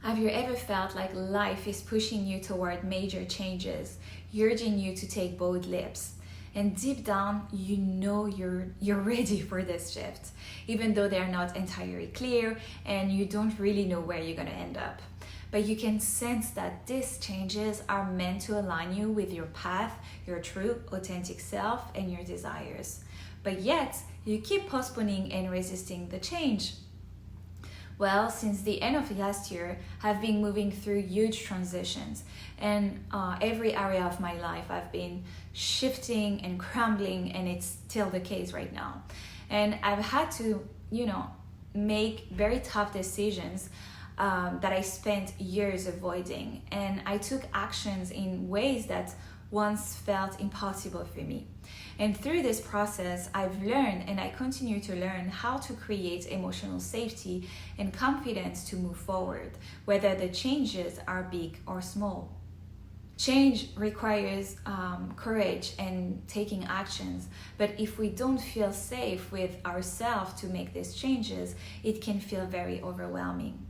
Have you ever felt like life is pushing you toward major changes, urging you to take bold leaps? And deep down, you know you're ready for this shift, even though they're not entirely clear and you don't really know where you're going to end up. But you can sense that these changes are meant to align you with your path, your true, authentic self, and your desires. But yet, you keep postponing and resisting the change. Well, since the end of last year, I've been moving through huge transitions, and every area of my life I've been shifting and crumbling, and it's still the case right now. And I've had to, make very tough decisions that I spent years avoiding, and I took actions in ways that once felt impossible for me. And through this process, I've learned, and I continue to learn, how to create emotional safety and confidence to move forward, whether the changes are big or small. Change requires courage and taking actions, but if we don't feel safe with ourselves to make these changes, it can feel very overwhelming.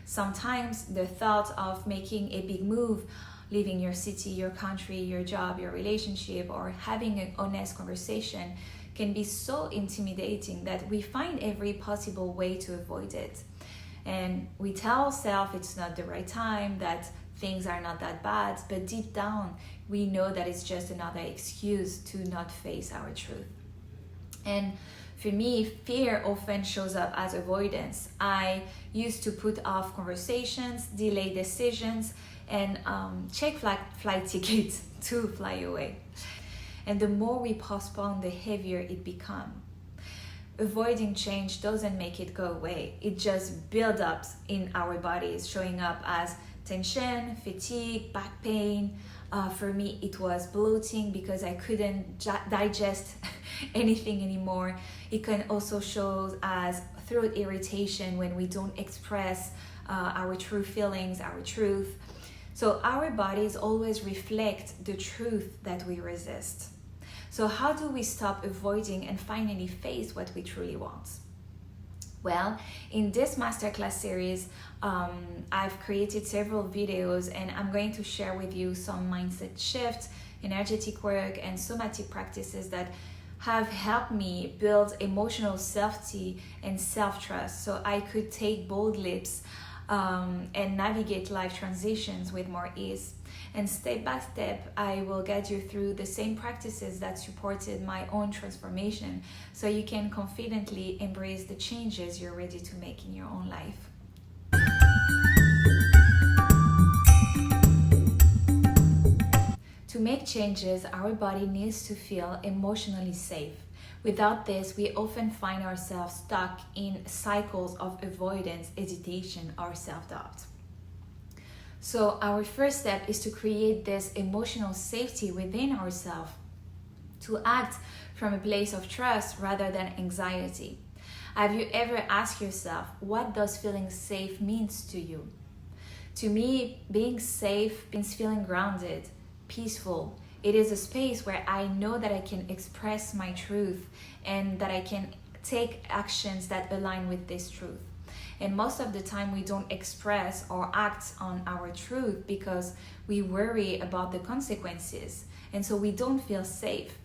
Sometimes the thought of making a big move, leaving your city, your country, your job, your relationship, or having an honest conversation can be so intimidating that we find every possible way to avoid it. And we tell ourselves it's not the right time, that things are not that bad, but deep down, we know that it's just another excuse to not face our truth. And for me, fear often shows up as avoidance. I used to put off conversations, delay decisions, and check flight tickets to fly away. And the more we postpone, the heavier it becomes. Avoiding change doesn't make it go away. It just builds up in our bodies, showing up as tension, fatigue, back pain. For me, it was bloating because I couldn't digest anything anymore. It can also show as throat irritation when we don't express our true feelings, our truth. So our bodies always reflect the truth that we resist. So how do we stop avoiding and finally face what we truly want? Well, in this Masterclass series, I've created several videos, and I'm going to share with you some mindset shifts, energetic work, and somatic practices that have helped me build emotional safety and self-trust so I could take bold leaps and navigate life transitions with more ease. And step by step, I will guide you through the same practices that supported my own transformation so you can confidently embrace the changes you're ready to make in your own life. To make changes, our body needs to feel emotionally safe. Without this, we often find ourselves stuck in cycles of avoidance, hesitation, or self-doubt. So our first step is to create this emotional safety within ourselves, to act from a place of trust rather than anxiety. Have you ever asked yourself, what does feeling safe means to you? To me, being safe means feeling grounded, peaceful. It is a space where I know that I can express my truth and that I can take actions that align with this truth. And most of the time we don't express or act on our truth because we worry about the consequences. And so we don't feel safe.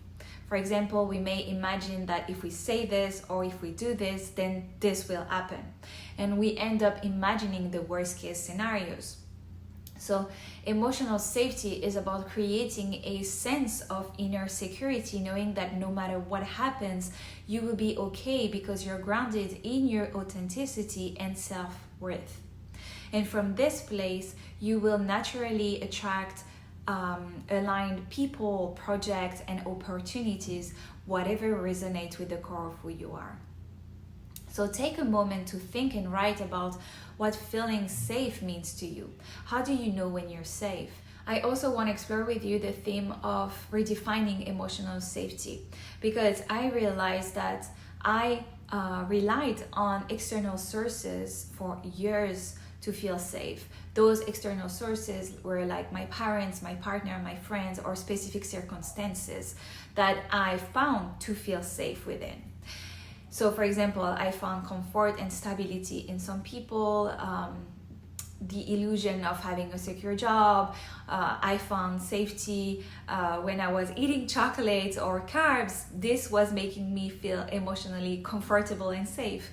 For example, we may imagine that if we say this or if we do this, then this will happen. And we end up imagining the worst case scenarios. So emotional safety is about creating a sense of inner security, knowing that no matter what happens, you will be okay because you're grounded in your authenticity and self-worth. And from this place, you will naturally attract aligned people, projects, and opportunities, whatever resonates with the core of who you are. So take a moment to think and write about what feeling safe means to you. How do you know when you're safe? I also want to explore with you the theme of redefining emotional safety, because I realized that I relied on external sources for years to feel safe. Those external sources were like my parents, my partner, my friends, or specific circumstances that I found to feel safe within. So for example, I found comfort and stability in some people, the illusion of having a secure job. I found safety when I was eating chocolate or carbs. This was making me feel emotionally comfortable and safe.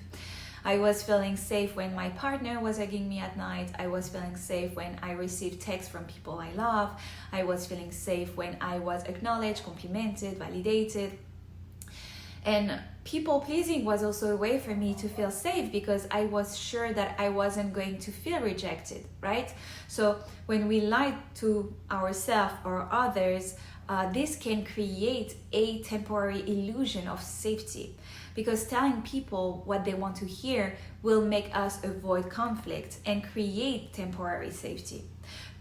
I was feeling safe when my partner was hugging me at night. I was feeling safe when I received texts from people I love. I was feeling safe when I was acknowledged, complimented, validated. And people pleasing was also a way for me to feel safe because I was sure that I wasn't going to feel rejected, right? So when we lie to ourselves or others, this can create a temporary illusion of safety, because telling people what they want to hear will make us avoid conflict and create temporary safety.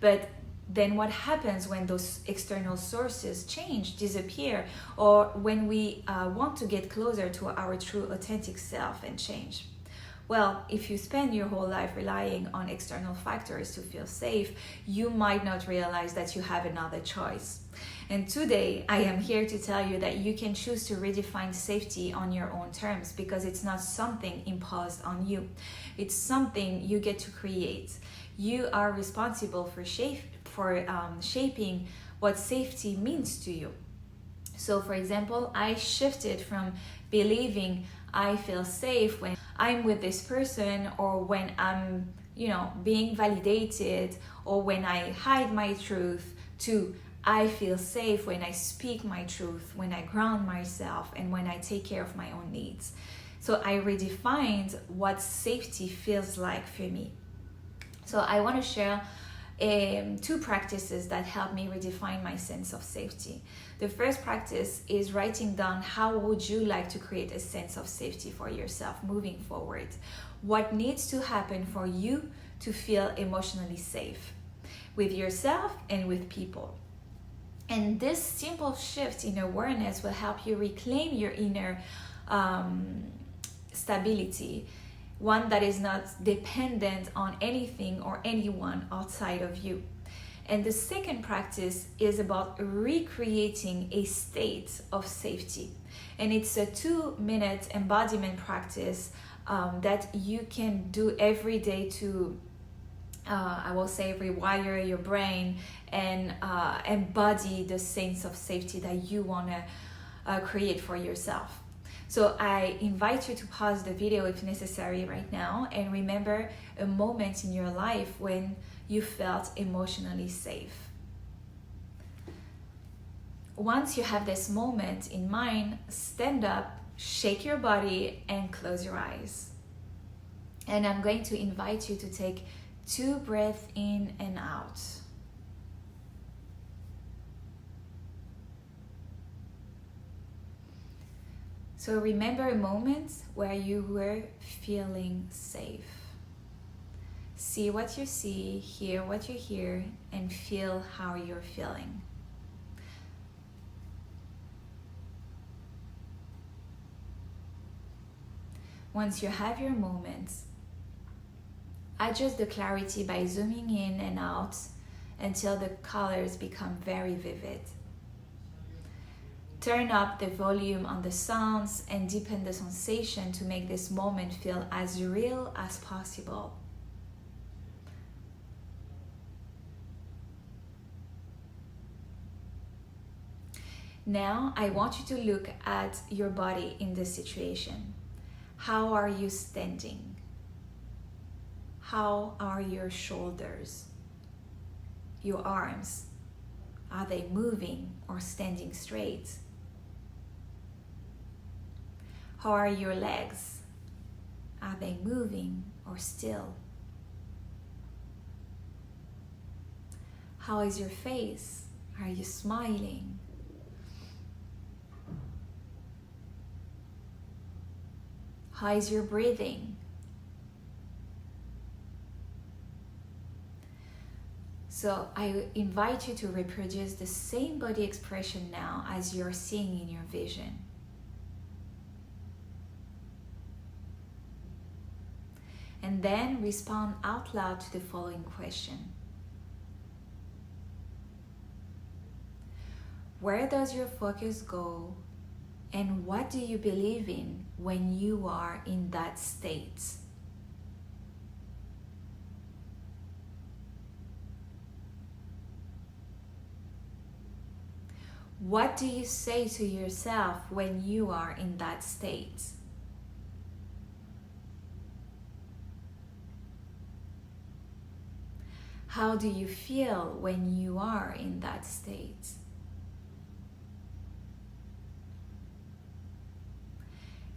But then what happens when those external sources change, disappear, or when we want to get closer to our true authentic self and change? Well, if you spend your whole life relying on external factors to feel safe, you might not realize that you have another choice. And today, I am here to tell you that you can choose to redefine safety on your own terms, because it's not something imposed on you. It's something you get to create. You are responsible for shaping what safety means to you. So, for example, I shifted from believing I feel safe when I'm with this person, or when I'm, being validated, or when I hide my truth, to I feel safe when I speak my truth, when I ground myself, and when I take care of my own needs. So I redefined what safety feels like for me. So I want to share two practices that help me redefine my sense of safety. The first practice is writing down how would you like to create a sense of safety for yourself moving forward. What needs to happen for you to feel emotionally safe with yourself and with people? And this simple shift in awareness will help you reclaim your inner stability, one that is not dependent on anything or anyone outside of you. And the second practice is about recreating a state of safety. And it's a 2-minute embodiment practice that you can do every day to I will say rewire your brain and embody the sense of safety that you want to create for yourself. So I invite you to pause the video if necessary right now and remember a moment in your life when you felt emotionally safe. Once you have this moment in mind, stand up, shake your body, and close your eyes. And I'm going to invite you to take 2 breaths in and out. So remember a moment where you were feeling safe. See what you see, hear what you hear, and feel how you're feeling. Once you have your moments, adjust the clarity by zooming in and out until the colors become very vivid. Turn up the volume on the sounds and deepen the sensation to make this moment feel as real as possible. Now, I want you to look at your body in this situation. How are you standing? How are your shoulders? Your arms? Are they moving or standing straight? How are your legs? Are they moving or still? How is your face? Are you smiling? How is your breathing? So I invite you to reproduce the same body expression now as you're seeing in your vision. And then respond out loud to the following question. Where does your focus go, and what do you believe in when you are in that state? What do you say to yourself when you are in that state? How do you feel when you are in that state?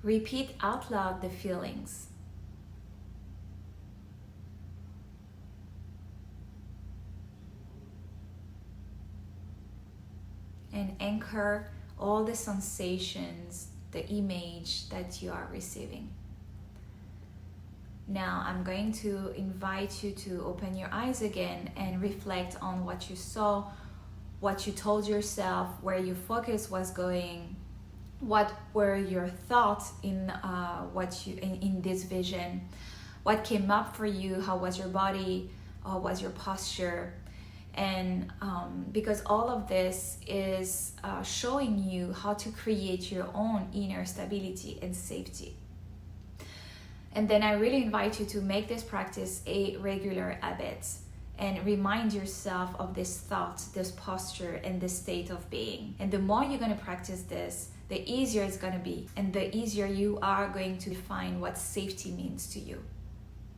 Repeat out loud the feelings. And anchor all the sensations, the image that you are receiving. Now I'm going to invite you to open your eyes again and reflect on what you saw, what you told yourself, where your focus was going, what were your thoughts in in this vision, what came up for you, how was your body, how was your posture. And because all of this is showing you how to create your own inner stability and safety. And then I really invite you to make this practice a regular habit and remind yourself of this thought, this posture, and this state of being. And the more you're going to practice this, the easier it's going to be, and the easier you are going to define what safety means to you.